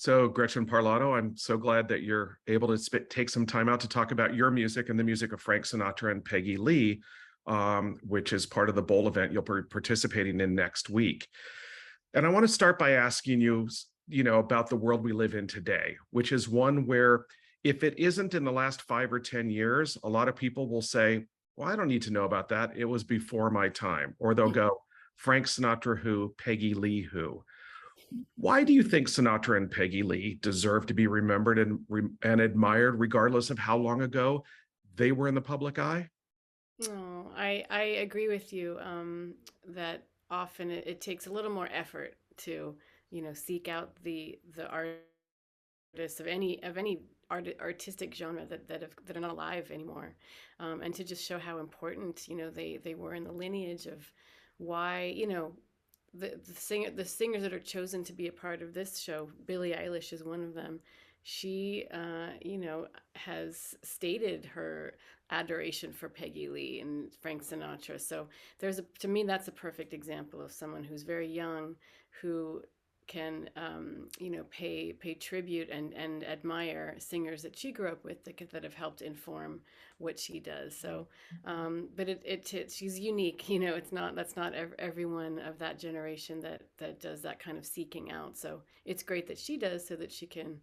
So, Gretchen Parlato, I'm so glad that you're able to take some time out to talk about your music and the music of Frank Sinatra and Peggy Lee, which is part of the Bowl event you'll be participating in next week. And I want to start by asking you, about the world we live in today, which is one where if it isn't in the last 5 or 10 years, a lot of people will say, well, I don't need to know about that. It was before my time. Or they'll go, Frank Sinatra who, Peggy Lee who. Why do you think Sinatra and Peggy Lee deserve to be remembered and admired, regardless of how long ago they were in the public eye? Oh, I agree with you that often it takes a little more effort to, seek out the artists of any artistic genre that are not alive anymore, and to just show how important they were in the lineage of why the singers that are chosen to be a part of this show. Billie Eilish is one of them. She has stated her adoration for Peggy Lee and Frank Sinatra. So to me, that's a perfect example of someone who's very young, who can pay tribute and admire singers that she grew up with that have helped inform what she does. So but she's unique. That's not everyone of that generation that does that kind of seeking out. So it's great that she does, so that she can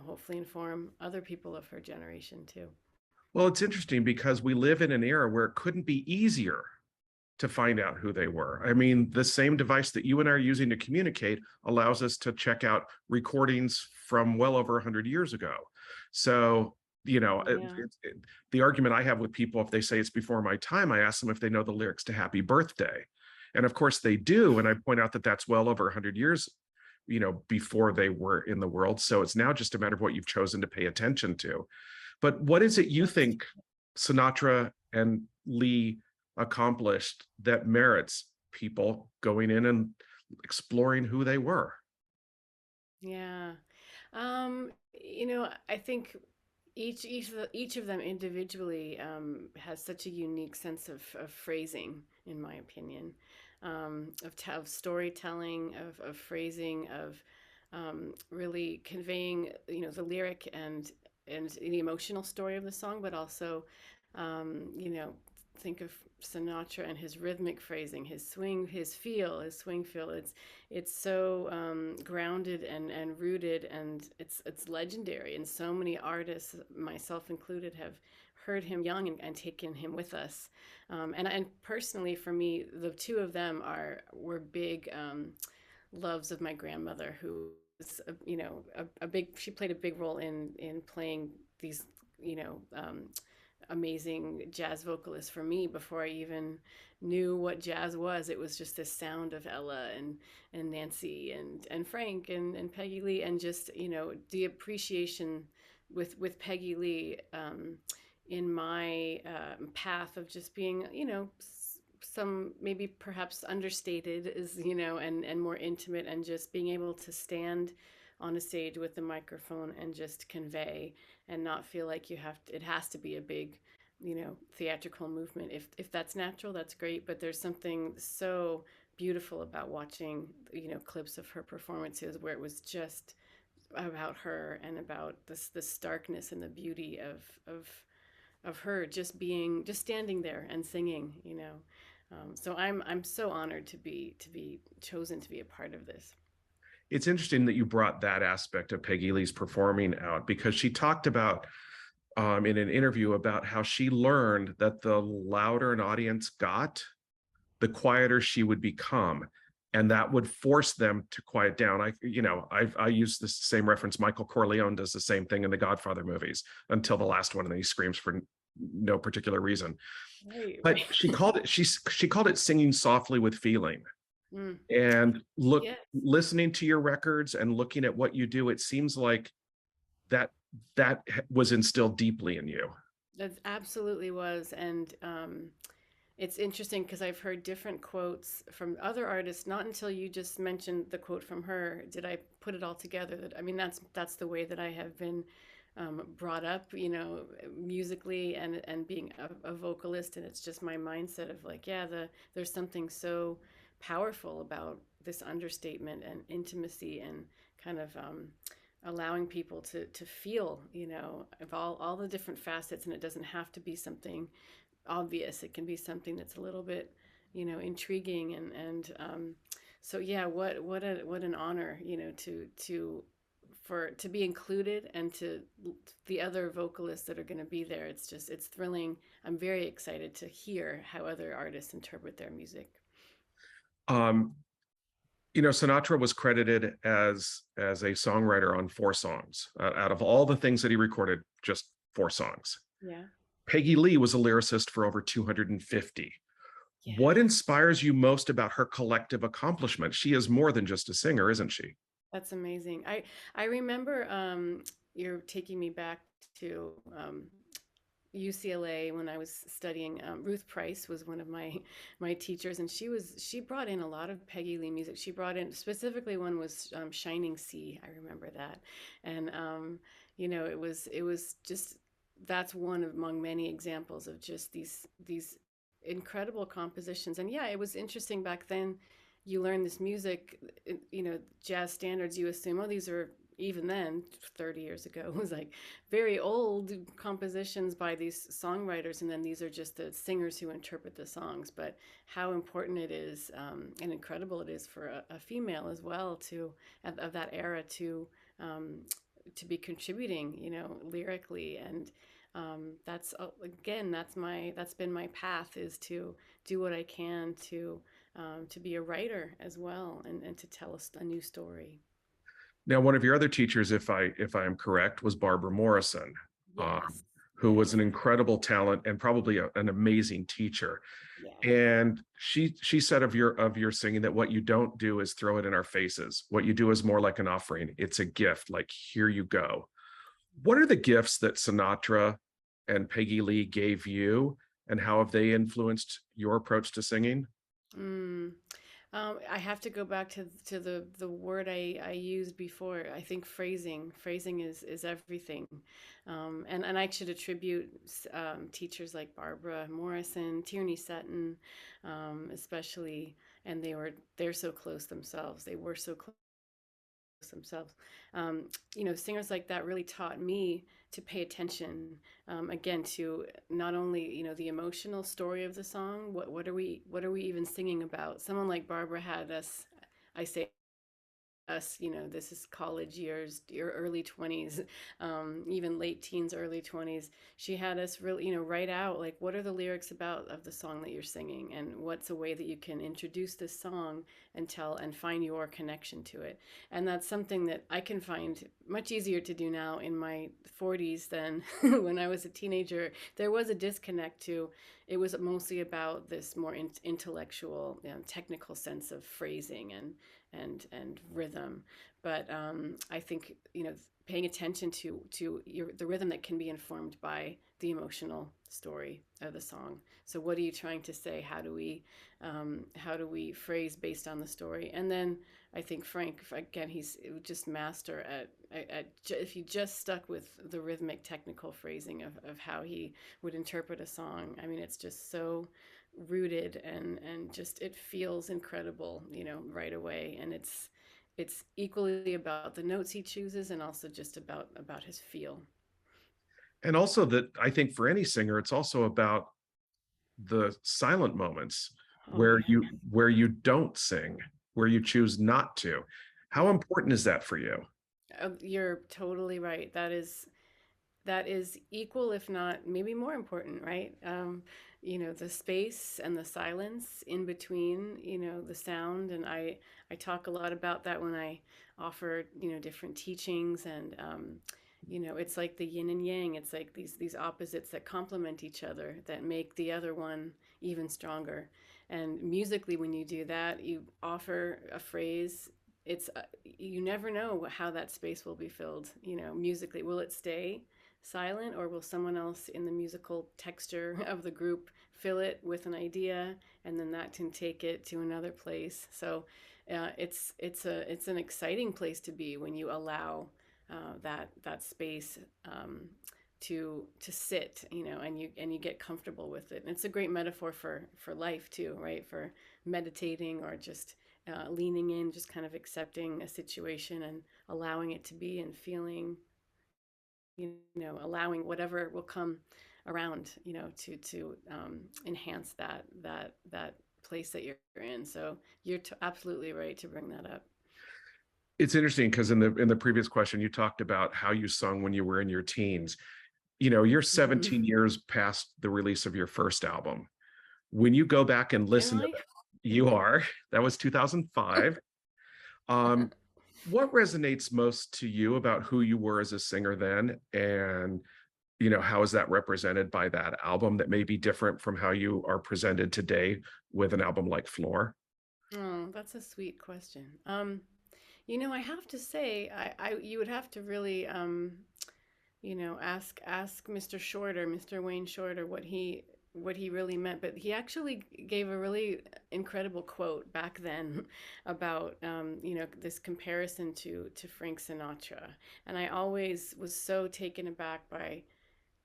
hopefully inform other people of her generation too. Well, it's interesting because we live in an era where it couldn't be easier to find out who they were. I mean, the same device that you and I are using to communicate allows us to check out recordings from well over 100 years ago. So, Yeah. the argument I have with people, if they say it's before my time, I ask them if they know the lyrics to Happy Birthday. And of course they do. And I point out that that's well over 100 years, before they were in the world. So it's now just a matter of what you've chosen to pay attention to. But what is it you Yes. think Sinatra and Lee accomplished that merits people going in and exploring who they were? Yeah. I think each of them individually has such a unique sense of phrasing, in my opinion, of storytelling, of phrasing, of really conveying, the lyric and the emotional story of the song, but also, you know, think of Sinatra and his rhythmic phrasing, his swing, his swing feel. It's so grounded and rooted, and it's legendary. And so many artists, myself included, have heard him young and taken him with us. And personally, for me, the two of them were big loves of my grandmother, who was a big. She played a big role in playing these you know um, amazing jazz vocalist for me before I even knew what jazz was. It was just this sound of Ella and Nancy and Frank and Peggy Lee, and just the appreciation with Peggy Lee in my path of just being some maybe perhaps understated is and more intimate, and just being able to stand on a stage with the microphone and just convey, and not feel like it has to be a big theatrical movement. If that's natural, that's great, but there's something so beautiful about watching clips of her performances where it was just about her, and about the starkness and the beauty of her just standing there and singing. So I'm so honored to be chosen to be a part of this. It's interesting that you brought that aspect of Peggy Lee's performing out, because she talked about in an interview about how she learned that the louder an audience got, the quieter she would become, and that would force them to quiet down. I use the same reference. Michael Corleone does the same thing in the Godfather movies until the last one, and then he screams for no particular reason. Right, But right. she called it singing softly with feeling. Mm. And Yeah, listening to your records and looking at what you do, it seems like that that was instilled deeply in you. that absolutely was. And it's interesting because I've heard different quotes from other artists. Not until you just mentioned the quote from her did I put it all together. That I mean, that's the way that I have been brought up, musically, and being a vocalist. And it's just my mindset of like, yeah, there's something so powerful about this understatement and intimacy and kind of allowing people to feel, of all the different facets, and it doesn't have to be something obvious. It can be something that's a little bit, intriguing, and so yeah, what an honor, to be included, and to the other vocalists that are going to be there. It's thrilling. I'm very excited to hear how other artists interpret their music. Um, Sinatra was credited as a songwriter on 4 songs. Out of all the things that he recorded, just 4 songs. Yeah. Peggy Lee was a lyricist for over 250. Yeah. What inspires you most about her collective accomplishment? She is more than just a singer, isn't she? That's amazing. I remember, you're taking me back to, UCLA when I was studying. Ruth Price was one of my teachers, and she brought in a lot of Peggy Lee music. She brought in, specifically, one was, Shining Sea. I remember that, and it was just, that's one among many examples of just these incredible compositions. And yeah, it was interesting back then. You learn this music, jazz standards. You assume, oh, these are, even then, 30 years ago, it was like very old compositions by these songwriters, and then these are just the singers who interpret the songs. But how important it is, and incredible it is for a female as well, of that era, to be contributing, lyrically. And that's, again, that's been my path, is to do what I can to be a writer as well, and to tell us a new story. Now, one of your other teachers, if I am correct, was Barbara Morrison, um, Yes, who was yes, an incredible talent and probably an amazing teacher. yeah. And she said of your singing that what you don't do is throw it in our faces. What you do is more like an offering. It's a gift. Like, here you go. What are the gifts that Sinatra and Peggy Lee gave you, and how have they influenced your approach to singing? Mm. I have to go back to the word I used before. I think phrasing. Phrasing is everything, and I should attribute, teachers like Barbara Morrison, Tierney Sutton, especially. And they're so close themselves. They were so close themselves. Singers like that really taught me to pay attention, again, to not only, the emotional story of the song. What are we even singing about? Someone like Barbara had us. I say us, this is college years, your early 20s, even late teens, early 20s. She had us really, write out, like, what are the lyrics about of the song that you're singing, and what's a way that you can introduce this song and tell and find your connection to it. And that's something that I can find much easier to do now in my 40s than when I was a teenager. There was a disconnect to, it was mostly about this more intellectual, technical sense of phrasing and rhythm. But I think, paying attention to the rhythm that can be informed by the emotional story of the song. So what are you trying to say? How do we phrase based on the story? And then I think Frank, again, he's just master at if you just stuck with the rhythmic technical phrasing of how he would interpret a song. I mean, it's just so rooted, and just, it feels incredible, right away. And it's equally about the notes he chooses, and also just about his feel. And also, that I think for any singer, it's also about the silent moments Oh where yeah. you don't sing, where you choose not to. How Yeah. important is that for you? You're totally right. That is equal, if not maybe more important, right? The space and the silence in between, the sound. And I talk a lot about that when I offer, different teachings. And it's like the yin and yang. It's like these opposites that complement each other, that make the other one even stronger. And musically, when you do that, you offer a phrase. It's You never know how that space will be filled, musically. Will it stay silent, or will someone else in the musical texture of the group fill it with an idea, and then that can take it to another place? So it's an exciting place to be, when you allow that space, to sit, and you get comfortable with it. And it's a great metaphor for life too, right? For meditating, or just leaning in, just kind of accepting a situation and allowing it to be, and feeling, allowing whatever will come around, to enhance that place that you're in. So you're absolutely right to bring that up. It's interesting because in the previous question, you talked about how you sung when you were in your teens. You're 17 Mhm. years past the release of your first album. When you go back and Am listen to I? that, you are, that was 2005. Um, what resonates most to you about who you were as a singer then? And, how is that represented by that album that may be different from how you are presented today with an album like Flor? Oh, that's a sweet question. I have to say, you would have to really, ask Mr. Shorter, Mr. Wayne Shorter, what he really meant. But he actually gave a really incredible quote back then about, this comparison to Frank Sinatra, and I always was so taken aback by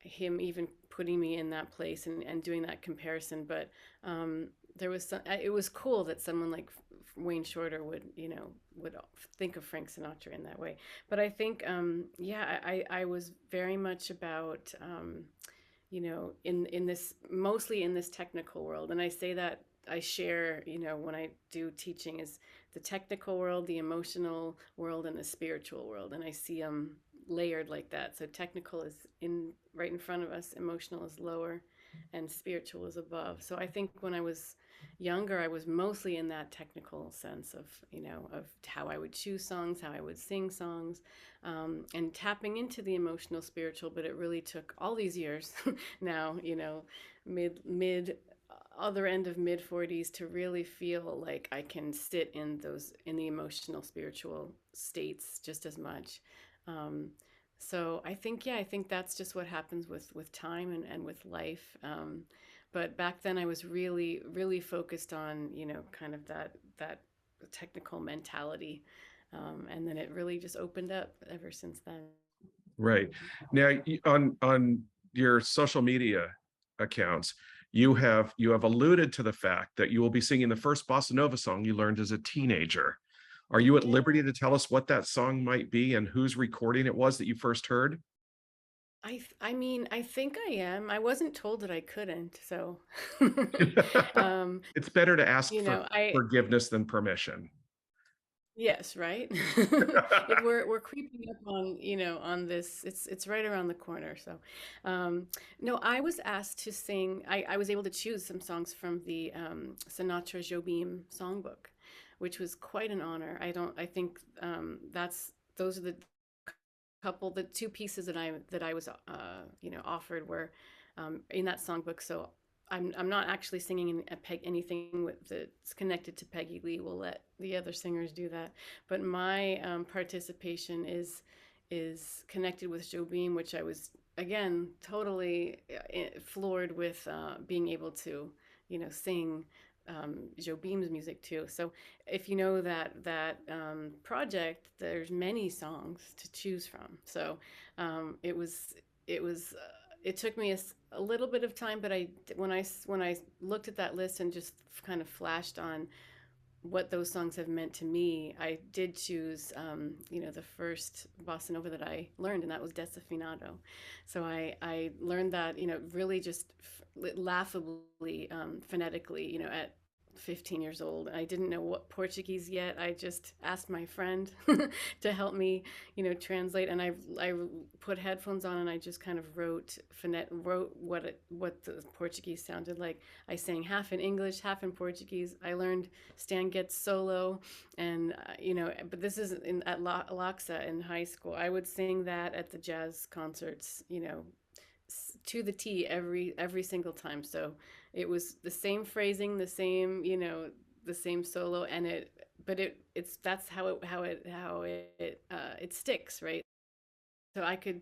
him even putting me in that place, and doing that comparison. But there was it was cool that someone like Wayne Shorter would think of Frank Sinatra in that way. But I think, yeah, I was very much about, in this, mostly in this technical world. And I say that I share, when I do teaching, is the technical world, the emotional world, and the spiritual world. And I see them layered like that. So technical is in right in front of us, emotional is lower, and spiritual is above. So I think when I was younger, I was mostly in that technical sense of, of how I would choose songs, how I would sing songs, and tapping into the emotional, spiritual. But it really took all these years now, mid other end of mid 40s, to really feel like I can sit in the emotional, spiritual states just as much. Um, so I think, yeah, I think that's just what happens with time, and with life. But back then I was really, really focused on, kind of that technical mentality. And then it really just opened up ever since then. Right. Now, on your social media accounts, you have alluded to the fact that you will be singing the first bossa nova song you learned as a teenager. Are you at Yeah. liberty to tell us what that song might be and whose recording it was that you first heard? I mean, I think I am. I wasn't told that I couldn't, so um, It's better to ask for I forgiveness than permission. yes, right? We're creeping up on, on this. It's right around the corner. So, no, I was asked to sing. I was able to choose some songs from the Sinatra Jobim songbook, which was quite an honor. I think, those are the two pieces that I was, offered, were in that songbook. So I'm not actually singing anything that's connected to Peggy Lee. We'll let the other singers do that. But my participation is connected with Jobim, which I was, again, totally floored with, being able to, sing Jobim's music too. So if you know that project, there's many songs to choose from. So it was it took me a little bit of time, but when I looked at that list and just kind of flashed on what those songs have meant to me, I did choose, the first bossa nova that I learned, and that was Desafinato. So I learned that, really just laughably, phonetically, at 15 years old. I didn't know what Portuguese yet. I just asked my friend to help me, translate. And I put headphones on, and I just kind of wrote what the Portuguese sounded like. I sang half in English, half in Portuguese. I learned Stan Getz solo, and but this is at Aloxa in high school. I would sing that at the jazz concerts, to the T every single time. So it was the same phrasing, the same solo, and it's that's how it sticks, right? So I could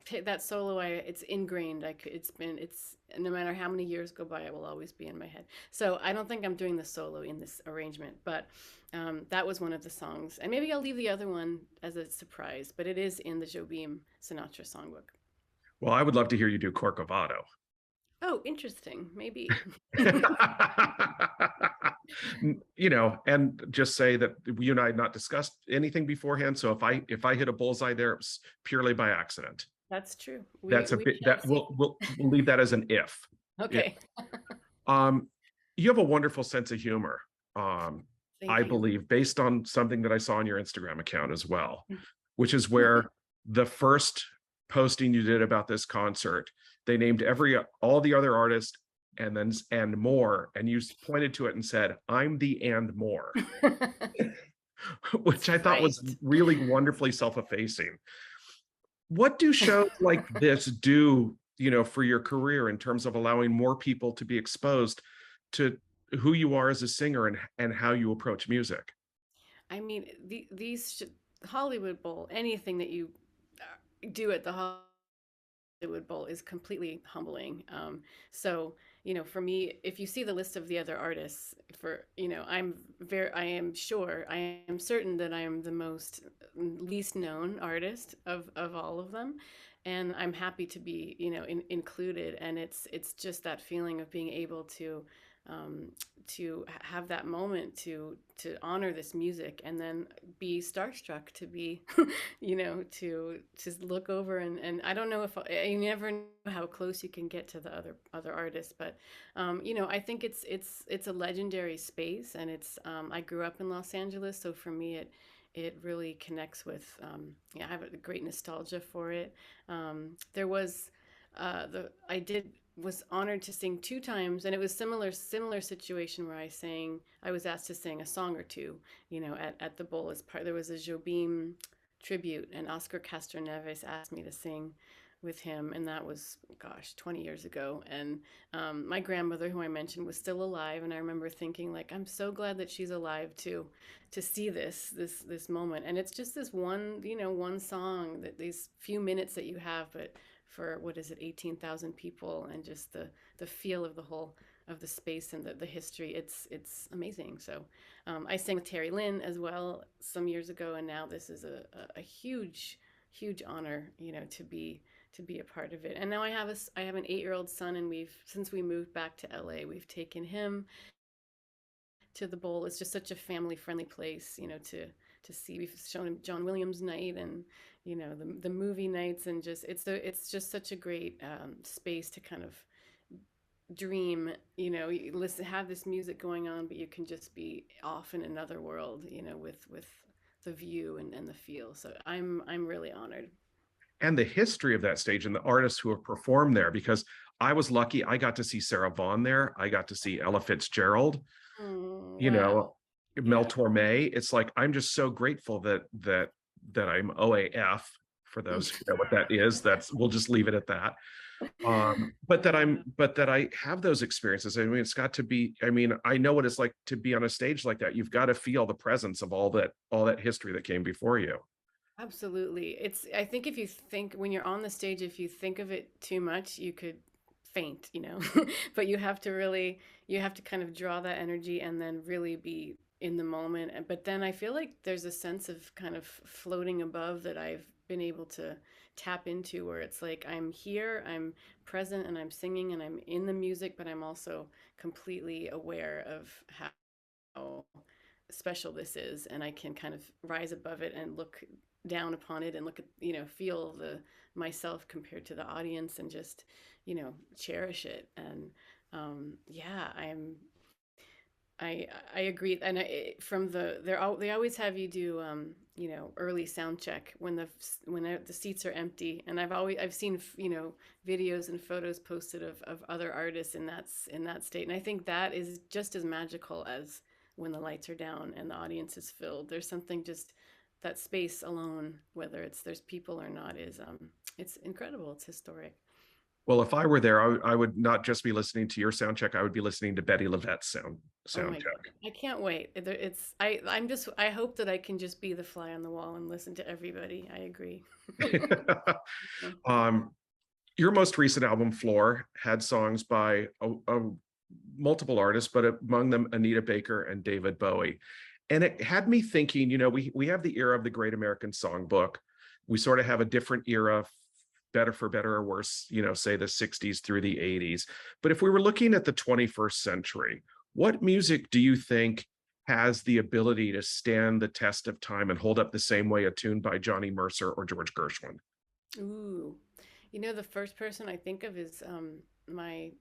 take that solo. It's ingrained. I could. It's no matter how many years go by, it will always be in my head. So I don't think I'm doing the solo in this arrangement, but that was one of the songs, and maybe I'll leave the other one as a surprise. But it is in the Jobim Sinatra songbook. Well, I would love to hear you do Corcovado. Oh, interesting. Maybe. You know, and just say that you and I had not discussed anything beforehand. So if I hit a bullseye there, it's purely by accident. That's true. That's a We bit shall that see. we'll leave that as an if. Yeah. Okay. Um, you have a wonderful sense of humor. Um, I Thank you. believe, based on something that I saw on your Instagram account as well, which is where the first posting you did about this concert, they named all the other artists and then and more, and you pointed to it and said, "I'm the and more," which I thought was Right. really wonderfully self-effacing. What do shows like this do, you know, for your career in terms of allowing more people to be exposed to who you are as a singer and how you approach music? I mean, Hollywood Bowl, anything that you do at the Hollywood Bowl is completely humbling. So, for me, if you see the list of the other artists, I am sure, I am certain that I am the most least known artist of all of them. And I'm happy to be, included. And it's just that feeling of being able um, to have that moment to honor this music and then be starstruck to be to just look over and I don't know if you never know how close you can get to the other artists, but I think it's a legendary space, and it's I grew up in Los Angeles, so for me it really connects with yeah, I have a great nostalgia for it. There was the I did was honored to sing two times, and it was similar situation where I was asked to sing a song or two, at the bowl as part. There was a Jobim tribute, and Oscar Castroneves asked me to sing with him, and that was, gosh, 20 years ago. And my grandmother, who I mentioned, was still alive, and I remember thinking, like, I'm so glad that she's alive too, to see this moment. And it's just this one song, that these few minutes that you have, but for, what is it, 18,000 people, and just the feel of the whole of the space and the history. It's amazing. So I sang with Terry Lynn as well some years ago, and now this is a huge honor, to be a part of it. And now I have an 8-year-old son, and since we moved back to LA, we've taken him to the bowl. It's just such a family friendly place, to see. We've shown him John Williams night, and the movie nights, and it's just such a great space to kind of dream. You listen, have this music going on, but you can just be off in another world, with the view and the feel. So I'm really honored. And the history of that stage and the artists who have performed there, because I was lucky. I got to see Sarah Vaughan there. I got to see Ella Fitzgerald, Mm, you wow. know, Mel Yeah. Torme. It's like, I'm just so grateful that I'm OAF, for those who know what that is. We'll just leave it at that. But that I have those experiences. I mean, it's got to be, I mean, I know what it's like to be on a stage like that. You've got to feel the presence of all that history that came before you. Absolutely. I think if you think, when you're on the stage, if you think of it too much, you could faint, but you have to kind of draw that energy and then really be in the moment. But then I feel like there's a sense of kind of floating above that I've been able to tap into, where it's like I'm here, I'm present, and I'm singing, and I'm in the music, but I'm also completely aware of how special this is, and I can kind of rise above it and look down upon it and look at, feel the myself compared to the audience, and just, cherish it. And yeah, I agree. And from they always have you do early sound check when the seats are empty. And I've seen videos and photos posted of other artists in that state. And I think that is just as magical as when the lights are down and the audience is filled. There's something, just that space alone, whether there's people or not, is it's incredible. It's historic. Well, if I were there, I would not just be listening to your sound check. I would be listening to Bettye LaVette's Oh sound my God. check. I can't wait. I hope that I can just be the fly on the wall and listen to everybody. I agree. um, your most recent album, Flor, had songs by multiple artists, but among them Anita Baker and David Bowie. And it had me thinking, we have the era of the Great American Songbook. We sort of have a different era, better for better or worse, say the 60s through the 80s. But if we were looking at the 21st century, What music do you think has the ability to stand the test of time and hold up the same way a tune by Johnny Mercer or George Gershwin? Ooh, the first person I think of is my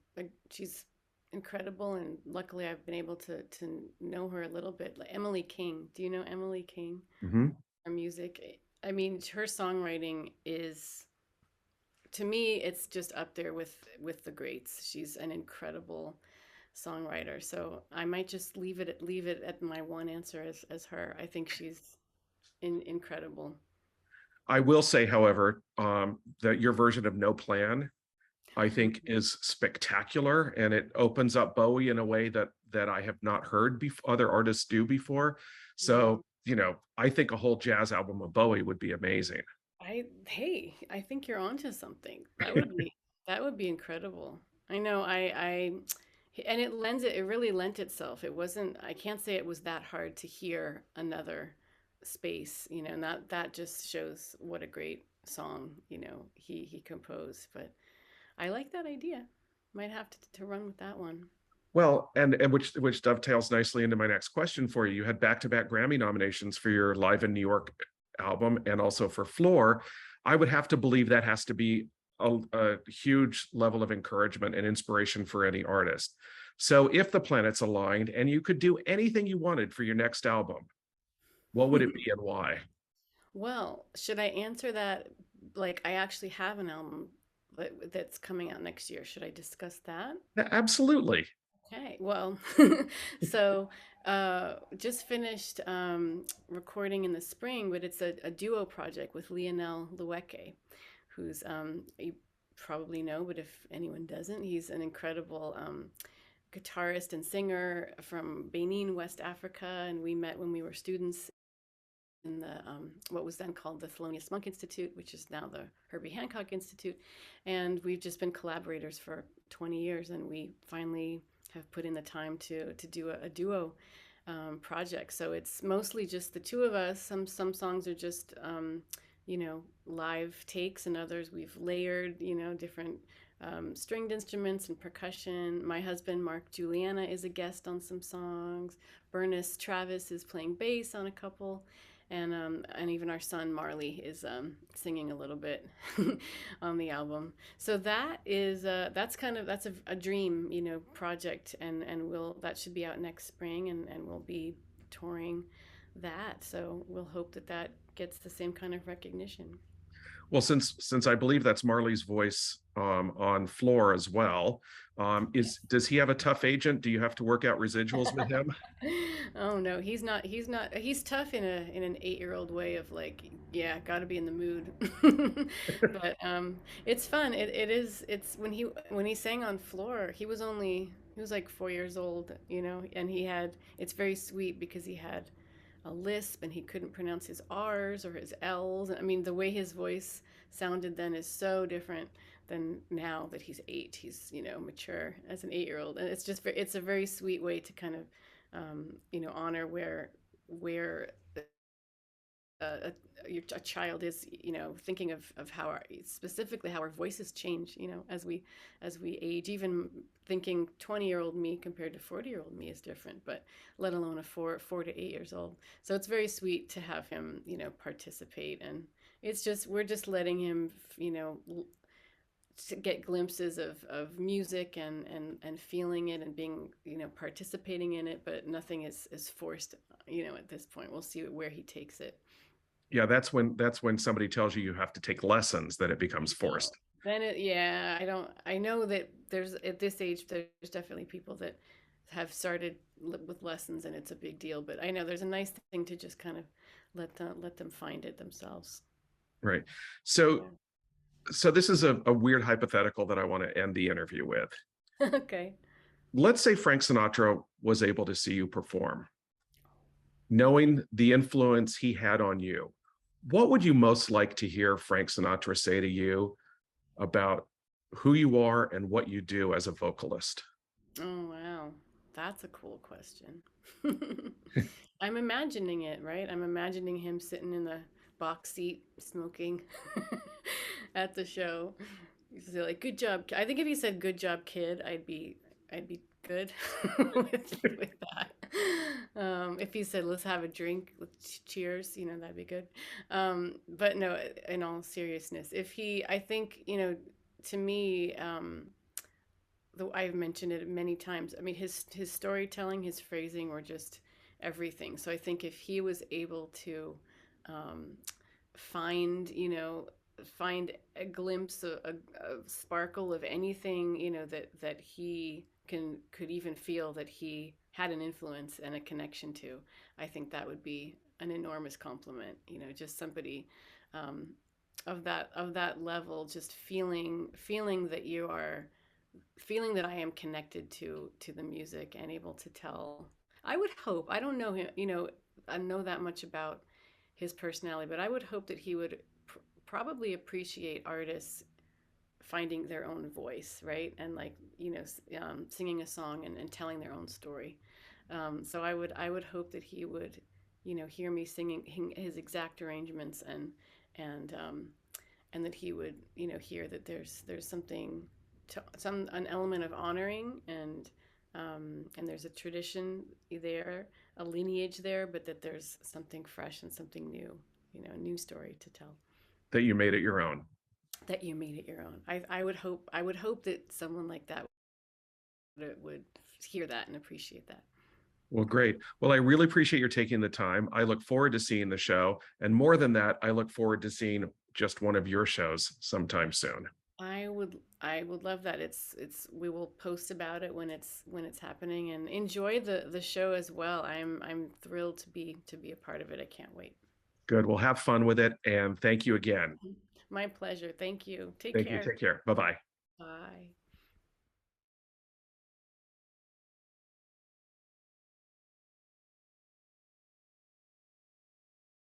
she's incredible, and luckily I've been able to know her a little bit. Like Emily King. Do you know Emily King? Mhm. Her music. I mean, her songwriting is, to me, it's just up there with the greats. She's an incredible songwriter. So I might just leave it at my one answer as her. I think she's incredible. I will say, however, that your version of No Plan, I think, is spectacular, and it opens up Bowie in a way that I have not heard other artists do before. Mm. So, I think a whole jazz album of Bowie would be amazing. Hey, I think you're onto something. That would be incredible. I know and it really lent itself. It wasn't, I can't say it was that hard to hear another space, and that just shows what a great song, he composed. But I like that idea. Might have to run with that one. Well, and which dovetails nicely into my next question for you. You had back-to-back Grammy nominations for your Live in New York album and also for Flor. I would have to believe that has to be a huge level of encouragement and inspiration for any artist. So if the planets aligned and you could do anything you wanted for your next album, what would it be and why? Well, should I answer that like I actually have an album that's coming out next year? Should I discuss that? Absolutely. Okay, well, so just finished recording in the spring, but it's a duo project with Lionel Loueke, who's you probably know, but if anyone doesn't, he's an incredible guitarist and singer from Benin, West Africa, and we met when we were students in the what was then called the Thelonious Monk Institute, which is now the Herbie Hancock Institute, and we've just been collaborators for 20 years, and we finally have put in the time to do a duo project. So it's mostly just the two of us. Some songs are just live takes, and others we've layered different stringed instruments and percussion. My husband Mark Juliana is a guest on some songs. Bernice Travis is playing bass on a couple, and even our son Marley is singing a little bit on the album. So that's a dream, project, and that should be out next spring, and we'll be touring that. So we'll hope that gets the same kind of recognition. Well, since I believe that's Marley's voice on Floor as well, is Yes. does he have a tough agent? Do you have to work out residuals with him? Oh no, he's not. He's not. He's tough in an 8-year-old way of like, yeah, got to be in the mood. But it's fun. It is. It's when he sang on Floor, he was like 4 years old, and it's very sweet because he had a lisp and he couldn't pronounce his R's or his L's. I mean, the way his voice sounded then is so different than now that he's 8. He's, mature as an 8-year-old. And it's a very sweet way to kind of, honor where a, a child is, thinking of specifically how our voices change, as we age. Even thinking 20-year-old me compared to 40-year-old me is different, but let alone a 4 to 8 years old. So it's very sweet to have him, participate, and we're just letting him, to get glimpses of music and feeling it and being, participating in it, but nothing is forced, at this point. We'll see where he takes it. Yeah, that's when somebody tells you you have to take lessons that it becomes No. forced. Yeah, I know that there's, at this age, there's definitely people that have started with lessons, and it's a big deal, but I know there's a nice thing to just kind of let them find it themselves. Right. So Yeah. so this is a weird hypothetical that I want to end the interview with. Okay. Let's say Frank Sinatra was able to see you perform, knowing the influence he had on you. What would you most like to hear Frank Sinatra say to you about who you are and what you do as a vocalist? Oh, wow. That's a cool question. I'm imagining it, right? I'm imagining him sitting in the box seat smoking at the show. He'd say like, "Good job." I think if he said "Good job, kid," I'd be I'd be good with that. If he said, "Let's have a drink, let's cheers," that'd be good. But no, in all seriousness, if he, I think, to me, though I've mentioned it many times. I mean, his storytelling, his phrasing were just everything. So I think if he was able to um, find, find a glimpse, a sparkle of anything, that he could even feel that he had an influence and a connection to, I think that would be an enormous compliment. Just somebody um, of that level, just feeling that you are feeling that I am connected to the music and able to tell. I would hope. I don't know him. I know that much about his personality, but I would hope that he would probably appreciate artists finding their own voice, right? And like singing a song and telling their own story. So I would hope that he would hear me singing his exact arrangements and that he would hear that there's something an element of honoring and there's a tradition there, a lineage there, but that there's something fresh and something new, a new story to tell. That you made it your own. That you made it your own. I would hope that someone like that would hear that and appreciate that. Well, great. Well, I really appreciate your taking the time. I look forward to seeing the show. And more than that, I look forward to seeing just one of your shows sometime soon. I would love that. We will post about it when it's happening, and enjoy the show as well. I'm thrilled to be a part of it. I can't wait. Good. We'll have fun with it. And thank you again. My pleasure. Thank you. Take Thank you. care. Take care. Bye bye.